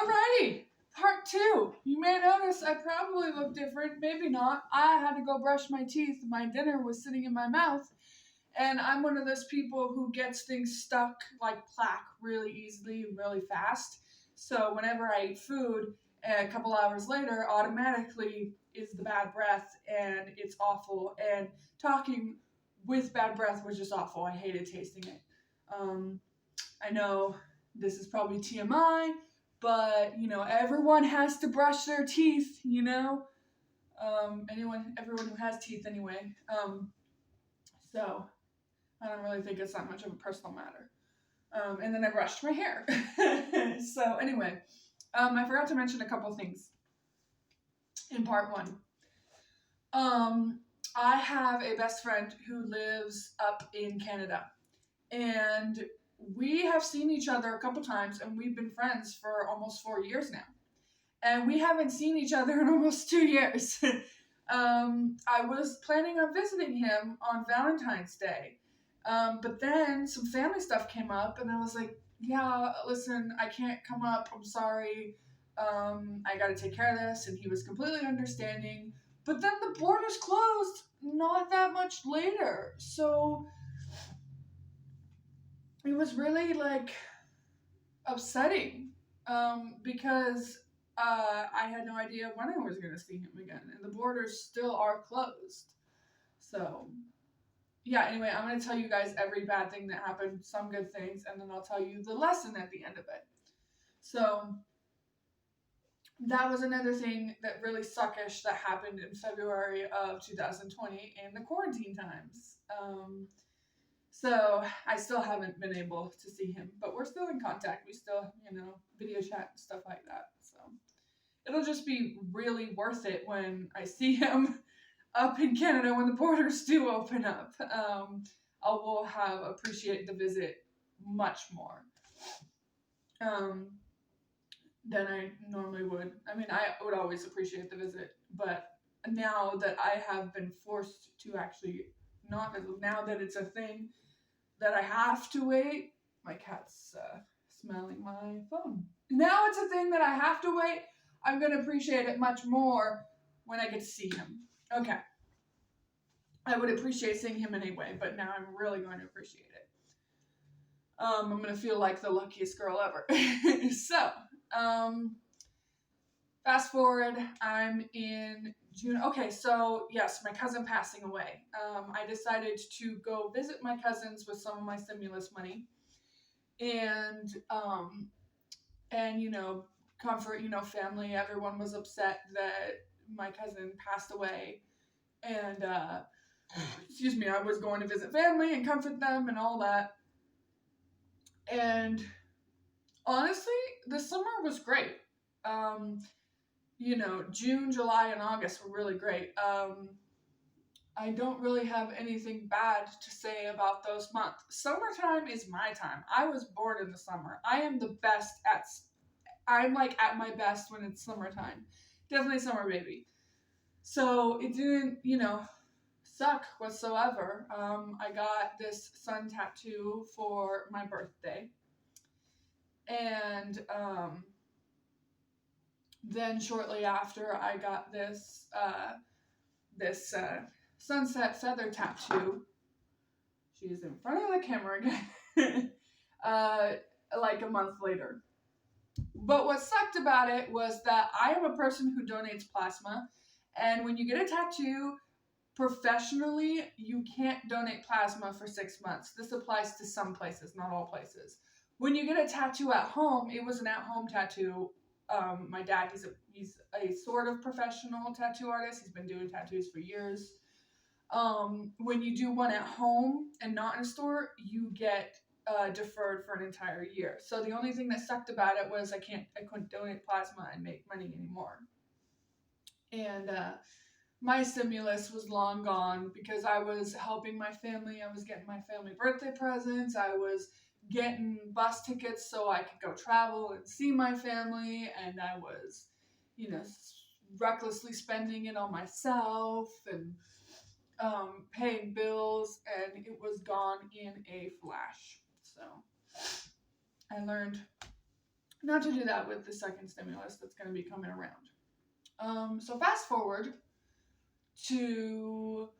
Alrighty, part two. You may notice I probably look different, maybe not. I had to go brush my teeth. My dinner was sitting in my mouth, and I'm one of those people who gets things stuck like plaque really easily, really fast. So whenever I eat food, a couple hours later, automatically is the bad breath, and it's awful. And talking with bad breath was just awful. I hated tasting it. Um, I know this is probably TMI, but everyone has to brush their teeth. Everyone who has teeth anyway. So I don't really think it's that much of a personal matter. And then I brushed my hair. So anyway, I forgot to mention a couple things in part one. I have a best friend who lives up in Canada, and we have seen each other a couple times, and we've been friends for almost 4 years now. And we haven't seen each other in almost 2 years. I was planning on visiting him on Valentine's Day, but then some family stuff came up, and I was like, yeah, listen, I can't come up. I'm sorry. I got to take care of this. And he was completely understanding. But then the borders closed not that much later. So it was really upsetting because I had no idea when I was going to see him again, and the borders still are closed. So yeah, anyway, I'm going to tell you guys every bad thing that happened, some good things, and then I'll tell you the lesson at the end of it. So that was another thing that really suckish that happened in February of 2020 in the quarantine times. So I still haven't been able to see him, but we're still in contact. We still, video chat and stuff like that. So it'll just be really worth it when I see him up in Canada when the borders do open up. I will appreciate the visit much more than I normally would. I mean, I would always appreciate the visit, but now that I have been forced to actually not visit, now that it's a thing that I have to wait, my cat's smelling my phone. Now it's a thing that I have to wait, I'm going to appreciate it much more when I get to see him. Okay. I would appreciate seeing him anyway, but now I'm really going to appreciate it. I'm going to feel like the luckiest girl ever. So, fast forward, I'm in June. Okay, so yes, my cousin passing away. I decided to go visit my cousins with some of my stimulus money, and comfort, family. Everyone was upset that my cousin passed away, and excuse me, I was going to visit family and comfort them and all that. And honestly, the summer was great. June, July, and August were really great. I don't really have anything bad to say about those months. Summertime is my time. I was born in the summer. I'm at my best when it's summertime. Definitely summer baby. So it didn't, suck whatsoever. I got this sun tattoo for my birthday. And then shortly after, I got this sunset feather tattoo. She's in front of the camera again. Like a month later. But what sucked about it was that I am a person who donates plasma, and when you get a tattoo professionally, you can't donate plasma for 6 months. This applies to some places, not all places. When you get a tattoo at home, it was an at-home tattoo. My dad, he's a sort of professional tattoo artist. He's been doing tattoos for years. When you do one at home and not in a store, you get deferred for an entire year. So the only thing that sucked about it was I couldn't donate plasma and make money anymore. And my stimulus was long gone because I was helping my family. I was getting my family birthday presents. I was getting bus tickets so I could go travel and see my family. And I was, recklessly spending it on myself and paying bills. And it was gone in a flash. So I learned not to do that with the second stimulus that's going to be coming around. So fast forward to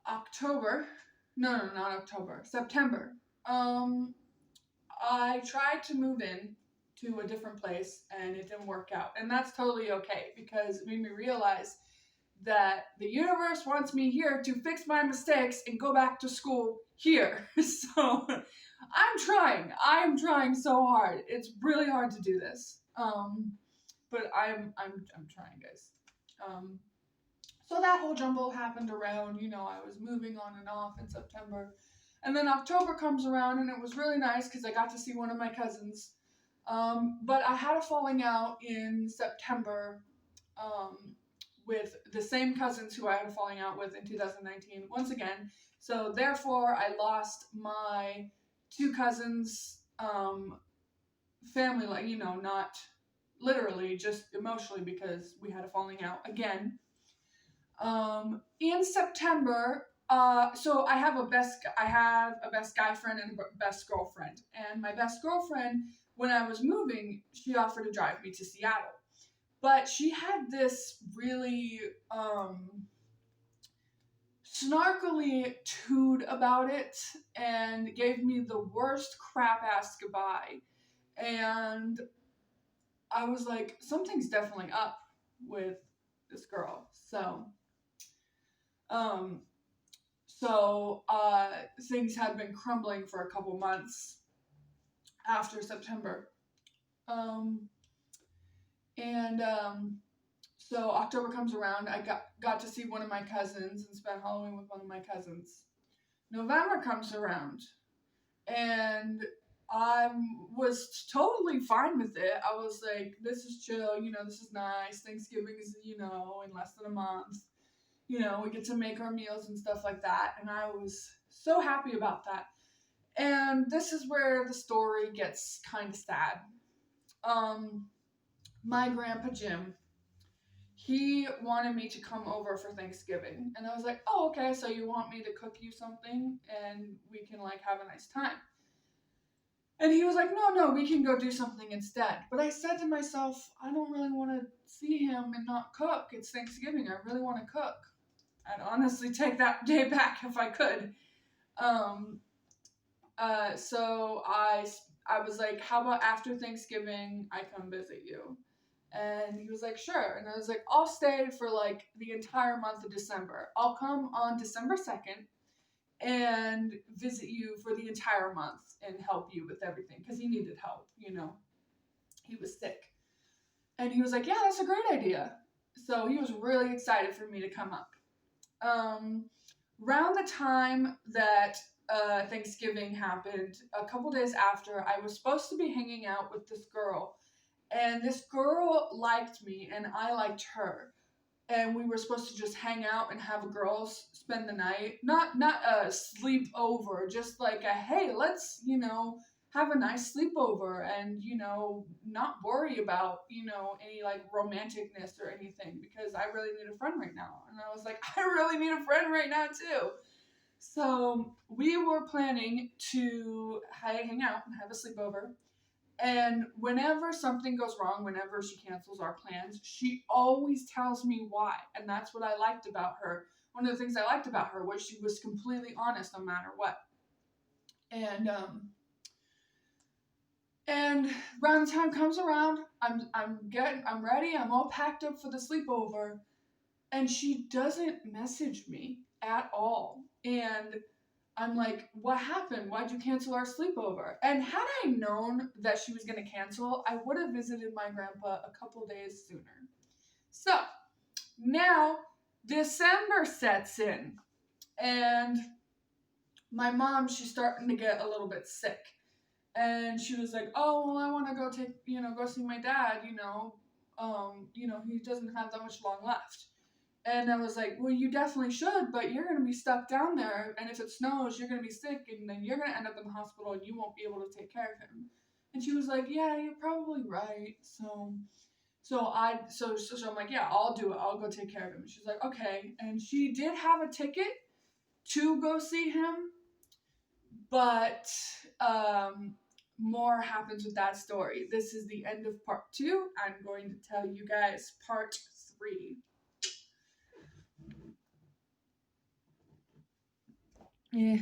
October. No, not October. September. I tried to move in to a different place and it didn't work out. And that's totally okay because it made me realize that the universe wants me here to fix my mistakes and go back to school here. So I am trying so hard. It's really hard to do this. But I'm trying, guys. So that whole jumble happened around, I was moving on and off in September. And then October comes around and it was really nice because I got to see one of my cousins. But I had a falling out in September with the same cousins who I had a falling out with in 2019 once again. So therefore, I lost my two cousins' family, not literally, just emotionally because we had a falling out again. In September, so I have a best guy friend and a best girlfriend. And my best girlfriend, when I was moving, she offered to drive me to Seattle. But she had this really snarkily toot about it and gave me the worst crap ass goodbye. And I was like, something's definitely up with this girl. So things had been crumbling for a couple months after September. So October comes around. I got to see one of my cousins and spend Halloween with one of my cousins. November comes around, and I was totally fine with it. I was like, this is chill, this is nice. Thanksgiving is, in less than a month. We get to make our meals and stuff like that. And I was so happy about that. And this is where the story gets kind of sad. My grandpa Jim, he wanted me to come over for Thanksgiving. And I was like, oh, okay, so you want me to cook you something and we can have a nice time. And he was like, no, we can go do something instead. But I said to myself, I don't really want to see him and not cook. It's Thanksgiving. I really want to cook. I'd honestly take that day back if I could. So I was like, how about after Thanksgiving, I come visit you? And he was like, sure. And I was like, I'll stay for the entire month of December. I'll come on December 2nd and visit you for the entire month and help you with everything. Because he needed help, He was sick. And he was like, yeah, that's a great idea. So he was really excited for me to come up. Around the time that Thanksgiving happened, a couple days after, I was supposed to be hanging out with this girl. And this girl liked me and I liked her. And we were supposed to just hang out and have girls spend the night. Not a sleep over, just a, hey, let's, have a nice sleepover and, not worry about, any romanticness or anything because I really need a friend right now. And I was like, I really need a friend right now too. So we were planning to hang out and have a sleepover. And whenever something goes wrong, whenever she cancels our plans, she always tells me why. And that's what I liked about her. One of the things I liked about her was she was completely honest no matter what. And around the time comes around, I'm ready, I'm all packed up for the sleepover, and she doesn't message me at all. And I'm like, what happened? Why'd you cancel our sleepover? And had I known that she was going to cancel, I would have visited my grandpa a couple days sooner. So now December sets in and my mom, she's starting to get a little bit sick. And she was like, oh, well, I want to go go see my dad, he doesn't have that much long left. And I was like, well, you definitely should, but you're going to be stuck down there. And if it snows, you're going to be sick. And then you're going to end up in the hospital and you won't be able to take care of him. And she was like, yeah, you're probably right. So I'm like, yeah, I'll do it. I'll go take care of him. And she's like, okay. And she did have a ticket to go see him. But more happens with that story. This is the end of part 2. I'm going to tell you guys part 3. Yeah.